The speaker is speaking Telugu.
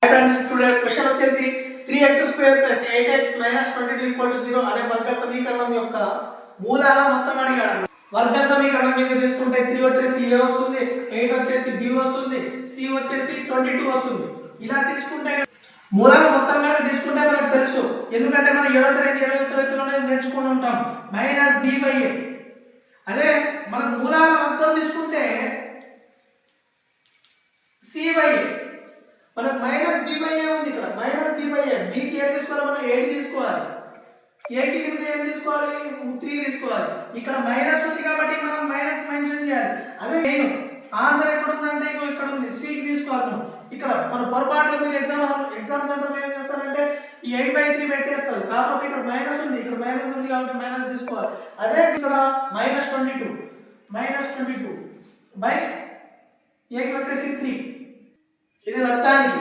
ఫ్రెండ్స్ టుడే క్వశ్చన్ వచ్చేసి 3x² + 8x - 22 0 అనే వర్గ సమీకరణం యొక్క మూలాల మొత్తం అడిగాడు. వర్గ సమీకరణం మీద తీసుకుంటే 3 వచ్చేసి a వస్తుంది, 8 వచ్చేసి b వస్తుంది, c వచ్చేసి 22 వస్తుంది. ఇలా తీసుకుంటే మూలాల మొత్తం మీద తీసుకుంటే మనకు తెలుసు, ఎందుకంటే మనం 7వ తరగతి 8వ తరగతిలోనే నేర్చుకొని ఉంటాం -b/a. అదే మన మూలాల మొత్తం తీసుకుంటే c/a. మనకు -b/a ఉంది ఇక్కడ, -b/a. b కి ఏం తీసుకోవాలి, మనం 8 తీసుకోవాలి, a కి ఏం తీసుకోవాలి, 3 తీసుకోవాలి. ఇక్కడ మైనస్ ఉంది కాబట్టి మనం మైనస్ మెన్షన్ చేయాలి. అదే నేను ఆన్సర్ ఎక్కడ ఉందంటే ఇక్కడ ఉంది, c కి తీసుకోవాలి మనం. ఇక్కడ మన పొరపాటులో మీరు ఎగ్జామ్ సెంటర్లో ఏం చేస్తారంటే ఈ 8/3 పెట్టేస్తారు, కాకపోతే ఇక్కడ మైనస్ ఉంది, ఇక్కడ మైనస్ ఉంది కాబట్టి మైనస్ తీసుకోవాలి. అదే ఇక్కడ -22 బై a కి వచ్చేసి 3. ఇది లబ్ధానికి